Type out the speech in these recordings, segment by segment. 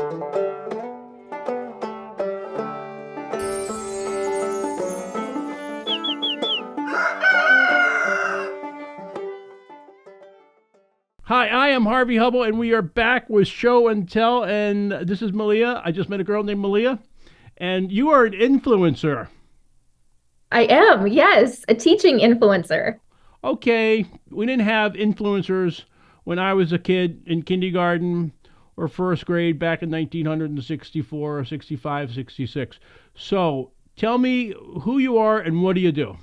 Hi, I am Harvey Hubbell, and we are back with Show and Tell. And this is Malia. I just met a girl named Malia, and you are an influencer. I am, yes, a teaching influencer. Okay, we didn't have influencers when I was a kid in kindergarten or first grade back in 1964 or 65, 66. So tell me who you are and what do you do?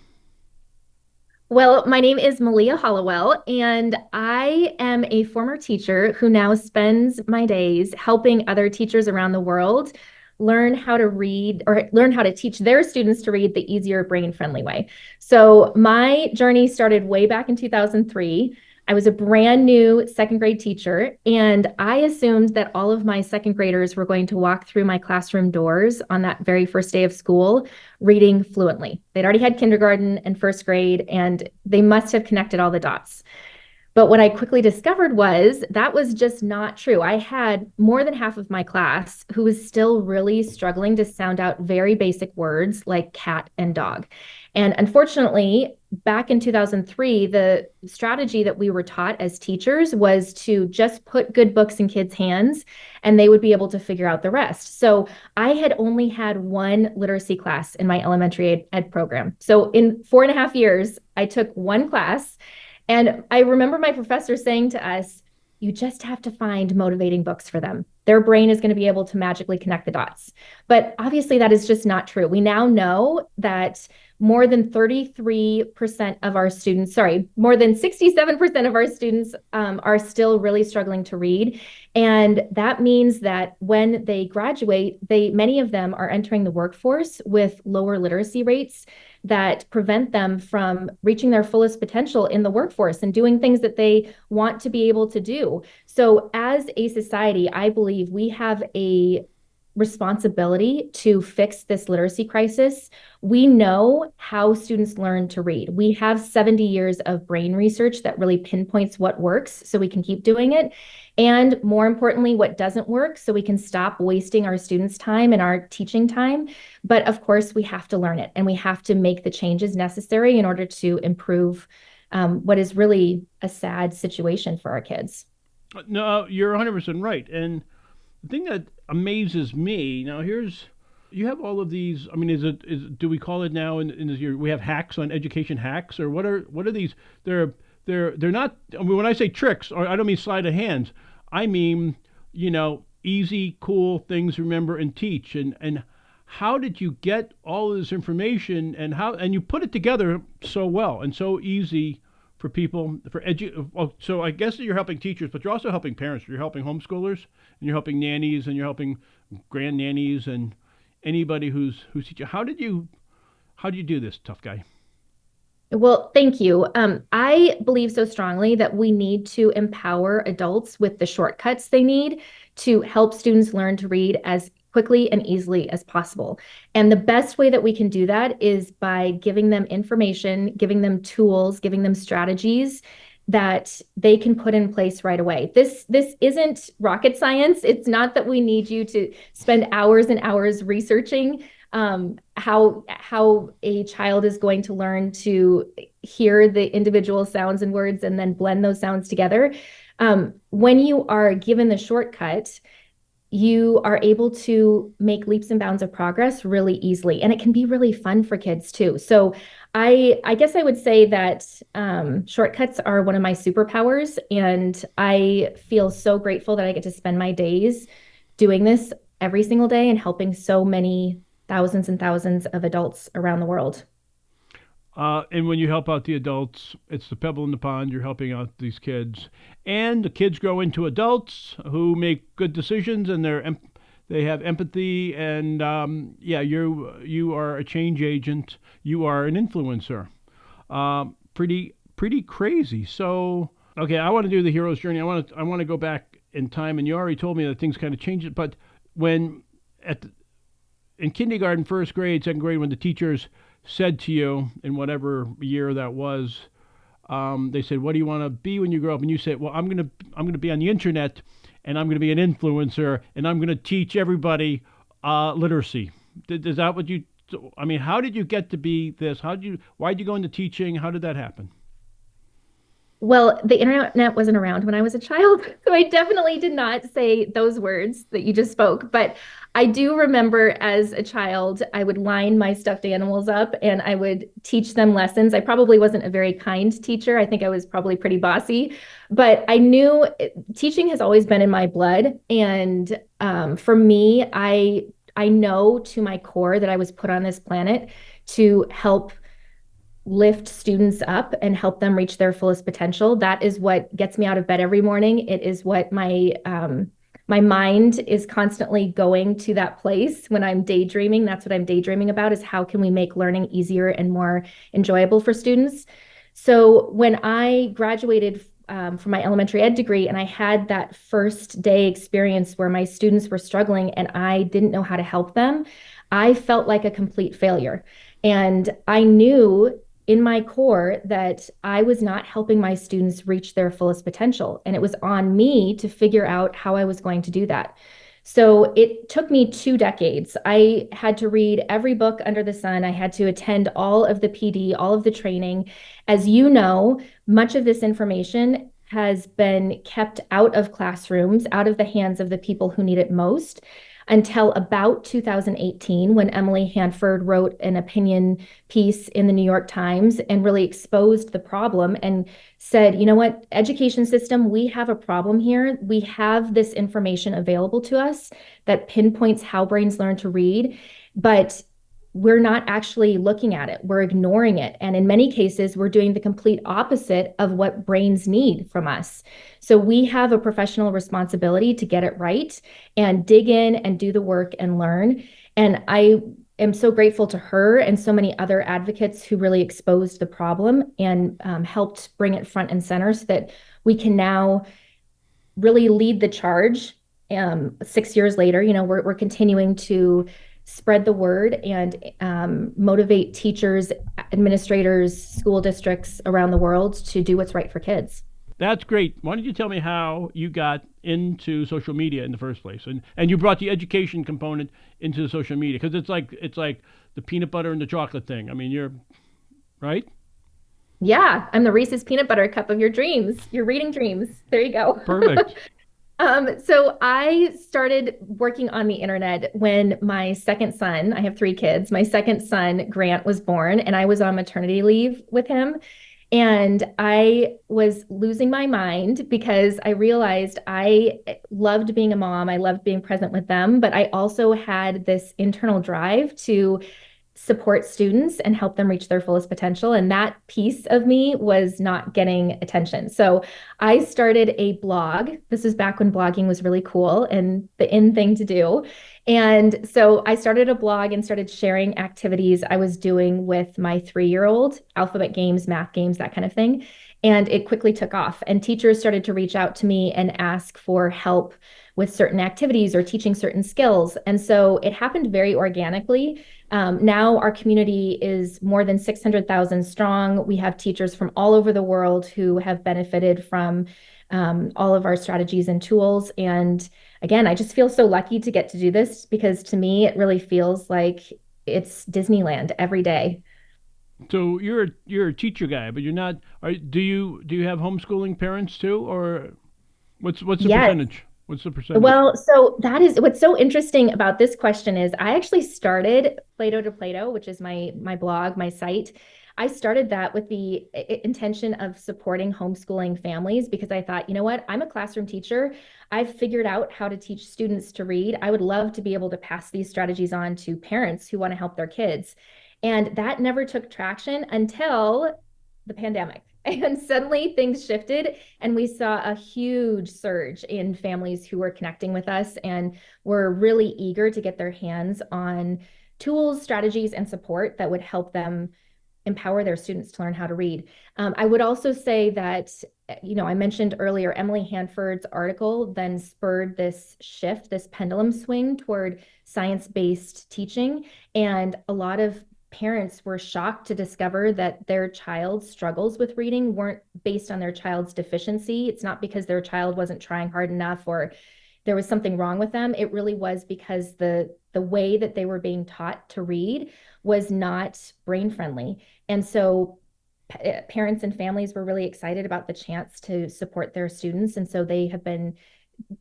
Well, my name is Malia Hallowell, and I am a former teacher who now spends my days helping other teachers around the world learn how to read or learn how to teach their students to read the easier, brain-friendly way. So, my journey started way back in 2003. I was a brand new second grade teacher, and I assumed that all of my second graders were going to walk through my classroom doors on that very first day of school reading fluently. They'd already had kindergarten and first grade, and they must have connected all the dots. But what I quickly discovered was that was just not true. I had more than half of my class who was still really struggling to sound out very basic words like cat and dog. And unfortunately, back in 2003, the strategy that we were taught as teachers was to just put good books in kids' hands and they would be able to figure out the rest. So I had only had one literacy class in my elementary ed program. So in 4.5 years, I took one class and I remember my professor saying to us, you just have to find motivating books for them. Their brain is going to be able to magically connect the dots. But obviously, that is just not true. We now know that more than 33% of our students, sorry, more than 67% of our students are still really struggling to read. And that means that when they graduate, many of them are entering the workforce with lower literacy rates that prevent them from reaching their fullest potential in the workforce and doing things that they want to be able to do. So, as a society, I believe we have a responsibility to fix this literacy crisis. We know how students learn to read. We have 70 years of brain research that really pinpoints what works so we can keep doing it. And more importantly, what doesn't work so we can stop wasting our students' time and our teaching time. But of course, we have to learn it and we have to make the changes necessary in order to improve what is really a sad situation for our kids. No, you're 100% right. And the thing that amazes me now, you have all of these. I mean, do we call it now in this year? We have hacks on education hacks, or what are these? They're not. I mean, when I say tricks, or I don't mean sleight of hands. I mean, easy, cool things to remember and teach. And how did you get all of this information and you put it together so well and so easy for people so I guess that you're helping teachers, but you're also helping parents. You're helping homeschoolers and you're helping nannies and you're helping grand nannies and anybody who's teaching. How do you do this, tough guy? Well, thank you. I believe so strongly that we need to empower adults with the shortcuts they need to help students learn to read as quickly and easily as possible. And the best way that we can do that is by giving them information, giving them tools, giving them strategies that they can put in place right away. This isn't rocket science. It's not that we need you to spend hours and hours researching how a child is going to learn to hear the individual sounds and words and then blend those sounds together. When you are given the shortcut, you are able to make leaps and bounds of progress really easily, and it can be really fun for kids too. So, I guess I would say that shortcuts are one of my superpowers, and I feel so grateful that I get to spend my days doing this every single day and helping so many thousands and thousands of adults around the world. And when you help out the adults, it's the pebble in the pond. You're helping out these kids, and the kids grow into adults who make good decisions, and they have empathy. And yeah, you are a change agent. You are an influencer. Pretty crazy. So okay, I want to do the hero's journey. I want to go back in time, and you already told me that things kind of changed. But when at the, in kindergarten, first grade, second grade, when the teachers said to you in whatever year that was, they said, "What do you want to be when you grow up?" And you said, "Well, I'm gonna be on the internet, and I'm going to be an influencer, and I'm going to teach everybody literacy. Is that what you? I mean, how did you get to be this? How did you? Why did you go into teaching? How did that happen? Well, the internet wasn't around when I was a child, so I definitely did not say those words that you just spoke. But I do remember as a child, I would line my stuffed animals up and I would teach them lessons. I probably wasn't a very kind teacher. I think I was probably pretty bossy, but I knew teaching has always been in my blood. And for me, I know to my core that I was put on this planet to help lift students up and help them reach their fullest potential. That is what gets me out of bed every morning. It is what my mind is constantly going to that place when I'm daydreaming. That's what I'm daydreaming about is how can we make learning easier and more enjoyable for students. So when I graduated from my elementary ed degree and I had that first day experience where my students were struggling and I didn't know how to help them, I felt like a complete failure. And I knew in my core that I was not helping my students reach their fullest potential. And it was on me to figure out how I was going to do that. So it took me 2 decades. I had to read every book under the sun. I had to attend all of the PD, all of the training. As you know, much of this information has been kept out of classrooms, out of the hands of the people who need it most until about 2018 when Emily Hanford wrote an opinion piece in the New York Times and really exposed the problem and said, you know what, education system, we have a problem here. We have this information available to us that pinpoints how brains learn to read, but we're not actually looking at it. We're ignoring it. And in many cases, we're doing the complete opposite of what brains need from us. So we have a professional responsibility to get it right and dig in and do the work and learn. And I am so grateful to her and so many other advocates who really exposed the problem and helped bring it front and center so that we can now really lead the charge. 6 years later, we're continuing to spread the word and motivate teachers, administrators, school districts around the world to do what's right for kids. That's great. Why don't you tell me how you got into social media in the first place, and you brought the education component into the social media because it's like the peanut butter and the chocolate thing. I mean, you're right. Yeah, I'm the Reese's peanut butter cup of your dreams, your reading dreams. There you go. Perfect. So I started working on the internet when my second son, I have 3 kids, my second son, Grant, was born, and I was on maternity leave with him. And I was losing my mind because I realized I loved being a mom. I loved being present with them, but I also had this internal drive to support students and help them reach their fullest potential. And that piece of me was not getting attention. So I started a blog. This was back when blogging was really cool and the in thing to do. And so I started a blog and started sharing activities I was doing with my 3-year-old, alphabet games, math games, that kind of thing. And it quickly took off. And teachers started to reach out to me and ask for help with certain activities or teaching certain skills. And so it happened very organically. Now our community is more than 600,000 strong. We have teachers from all over the world who have benefited from all of our strategies and tools. And again, I just feel so lucky to get to do this because to me, it really feels like it's Disneyland every day. So you're a teacher guy, but you're not. Do you have homeschooling parents too, or what's the Yes. percentage? What's the percentage? Well, so that is what's so interesting about this question is I actually started Play-Doh to Play-Doh, which is my blog, my site. I started that with the intention of supporting homeschooling families because I thought, you know what, I'm a classroom teacher. I've figured out how to teach students to read. I would love to be able to pass these strategies on to parents who want to help their kids. And that never took traction until the pandemic. And suddenly things shifted, and we saw a huge surge in families who were connecting with us and were really eager to get their hands on tools, strategies, and support that would help them empower their students to learn how to read. I would also say that, I mentioned earlier, Emily Hanford's article then spurred this shift, this pendulum swing toward science-based teaching. And a lot of parents were shocked to discover that their child's struggles with reading weren't based on their child's deficiency. It's not because their child wasn't trying hard enough or there was something wrong with them. It really was because the way that they were being taught to read was not brain friendly. And so parents and families were really excited about the chance to support their students. And so they have been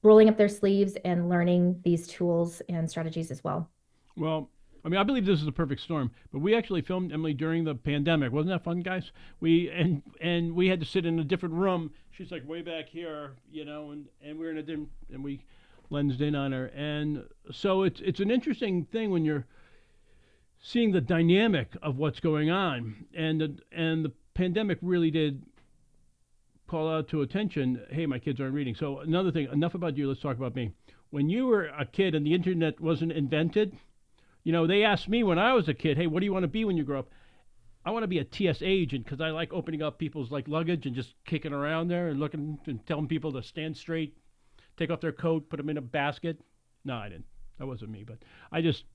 rolling up their sleeves and learning these tools and strategies as well. Well, I mean, I believe this is a perfect storm. But we actually filmed Emily during the pandemic. Wasn't that fun, guys? And we had to sit in a different room. She's like way back here, and we're in a different, and we lensed in on her. And so it's an interesting thing when you're seeing the dynamic of what's going on, and the pandemic really did call out to attention. Hey, my kids aren't reading. So another thing. Enough about you. Let's talk about me. When you were a kid and the internet wasn't invented, they asked me when I was a kid, hey, what do you want to be when you grow up? I want to be a TSA agent because I like opening up people's like luggage and just kicking around there and looking and telling people to stand straight, take off their coat, put them in a basket. No, I didn't. That wasn't me, but I just,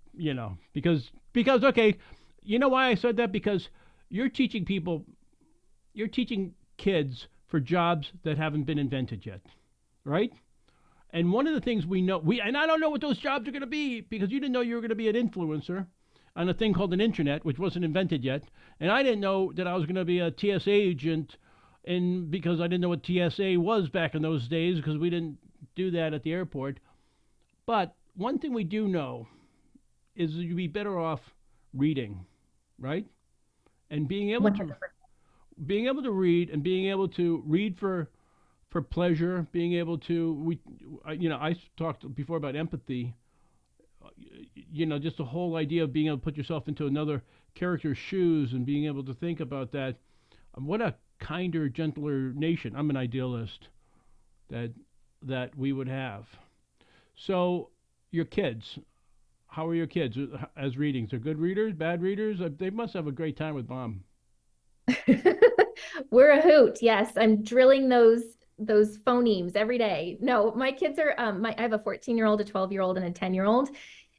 because okay, you know why I said that? Because you're teaching people, you're teaching kids for jobs that haven't been invented yet, right? And one of the things and I don't know what those jobs are going to be because you didn't know you were going to be an influencer on a thing called an internet, which wasn't invented yet. And I didn't know that I was going to be a TSA agent and because I didn't know what TSA was back in those days because we didn't do that at the airport. But one thing we do know is that you'd be better off reading, right? And being able to read and being able to read for pleasure, being able to I talked before about empathy. Just the whole idea of being able to put yourself into another character's shoes and being able to think about that. What a kinder, gentler nation. I'm an idealist that we would have. So your kids, how are your kids as readings? They're good readers, bad readers? They must have a great time with mom. We're a hoot. Yes, I'm drilling those phonemes every day. No, my kids are I have a 14-year-old, a 12-year-old, and a 10-year-old.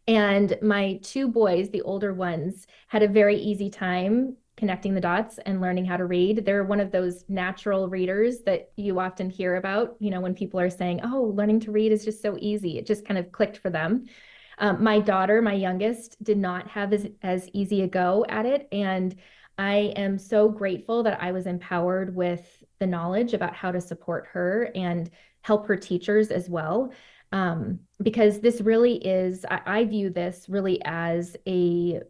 And my two boys, the older ones, had a very easy time connecting the dots and learning how to read. They're one of those natural readers that you often hear about, when people are saying, oh, learning to read is just so easy. It just kind of clicked for them. My daughter, my youngest, did not have as easy a go at it. And I am so grateful that I was empowered with the knowledge about how to support her and help her teachers as well. Because this really is, I view this really as a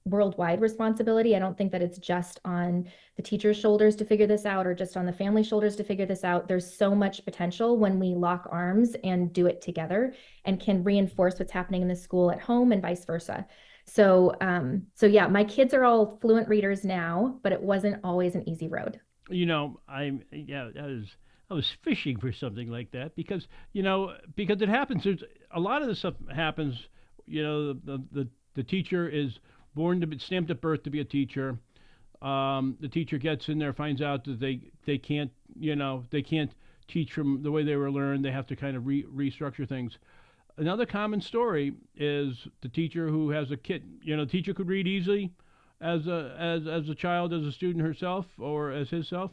worldwide responsibility. I don't think that it's just on the teacher's shoulders to figure this out or just on the family shoulders to figure this out. There's so much potential when we lock arms and do it together and can reinforce what's happening in the school at home and vice versa. So yeah, my kids are all fluent readers now, but it wasn't always an easy road. I was fishing for something like that because it happens. There's a lot of this stuff happens. The teacher is born to be stamped at birth to be a teacher. The teacher gets in there, finds out that they can't teach from the way they were learned. They have to kind of restructure things. Another common story is the teacher who has a kid. The teacher could read easily as a child, as a student herself, or as his self.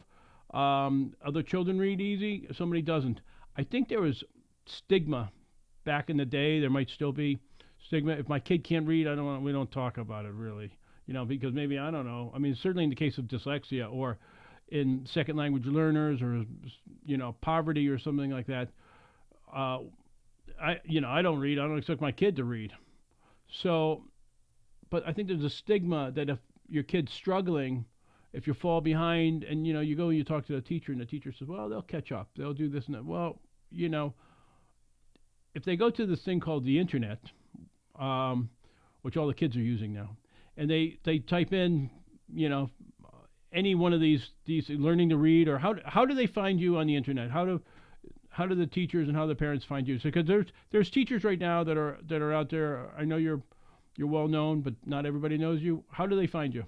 Other children read easy. Somebody doesn't. I think there was stigma back in the day. There might still be stigma. If my kid can't read, we don't talk about it really. Because maybe I don't know. I mean, certainly in the case of dyslexia or in second language learners or poverty or something like that. I don't read. I don't expect my kid to read. So, but I think there's a stigma that if your kid's struggling, if you fall behind and you go and you talk to the teacher and the teacher says, well, they'll catch up. They'll do this and that. Well, if they go to this thing called the internet, which all the kids are using now, and they type in, any one of these learning to read or how do they find you on the internet? How do the teachers and how the parents find you? So, because there's teachers right now that are out there. I know you're well known, but not everybody knows you. How do they find you?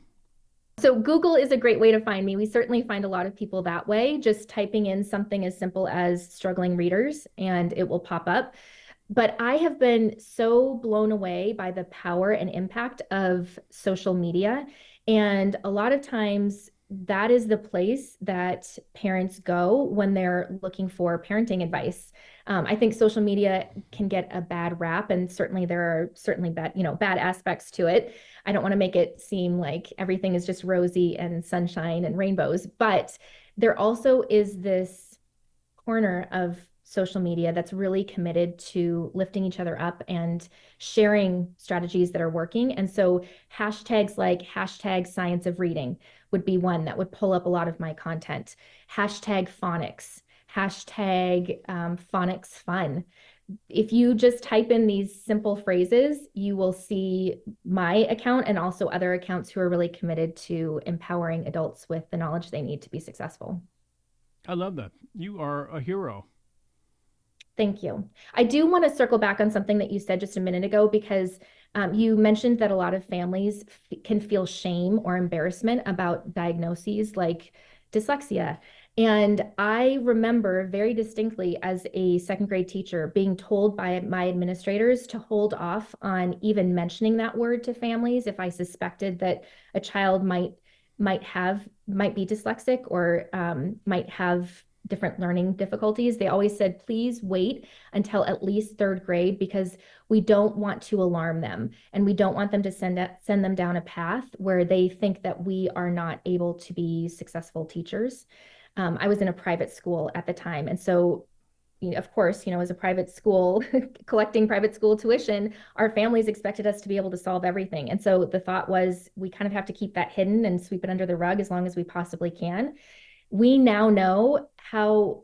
So Google is a great way to find me. We certainly find a lot of people that way, just typing in something as simple as struggling readers and it will pop up. But I have been so blown away by the power and impact of social media. And a lot of times, that is the place that parents go when they're looking for parenting advice. I think social media can get a bad rap, and certainly there are certainly bad aspects to it. I don't want to make it seem like everything is just rosy and sunshine and rainbows, but there also is this corner of social media that's really committed to lifting each other up and sharing strategies that are working. And so hashtags like hashtag science of reading would be one that would pull up a lot of my content. Hashtag phonics, hashtag phonics fun. If you just type in these simple phrases, you will see my account and also other accounts who are really committed to empowering adults with the knowledge they need to be successful. I love that. You are a hero. Thank you. I do want to circle back on something that you said just a minute ago because you mentioned that a lot of families can feel shame or embarrassment about diagnoses like dyslexia. And I remember very distinctly as a second grade teacher being told by my administrators to hold off on even mentioning that word to families if I suspected that a child might be dyslexic or might have different learning difficulties. They always said, please wait until at least third grade because we don't want to alarm them and we don't want them to send them down a path where they think that we are not able to be successful teachers. I was in a private school at the time. And so, of course, as a private school, collecting private school tuition, our families expected us to be able to solve everything. And so the thought was we kind of have to keep that hidden and sweep it under the rug as long as we possibly can. We now know how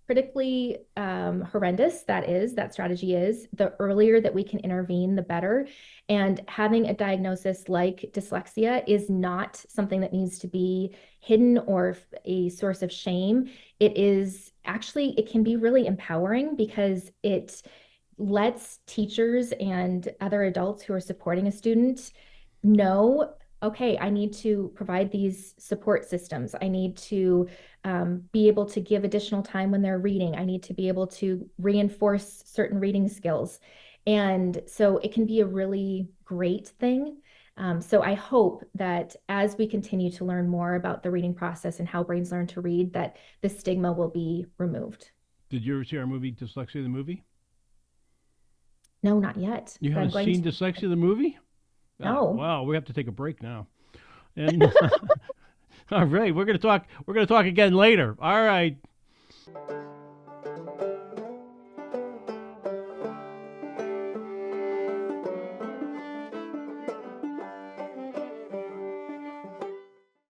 critically horrendous that strategy is. The earlier that we can intervene, the better. And having a diagnosis like dyslexia is not something that needs to be hidden or a source of shame. It can be really empowering because it lets teachers and other adults who are supporting a student know, okay, I need to provide these support systems. I need to be able to give additional time when they're reading. I need to be able to reinforce certain reading skills. And so it can be a really great thing. So I hope that as we continue to learn more about the reading process and how brains learn to read, that the stigma will be removed. Did you ever see our movie Dyslexia the movie? No, not yet, You but I'm haven't going seen to. Dyslexia the movie? Ah, No. wow, we have to take a break now. And all right, we're gonna talk. We're gonna talk again later. All right.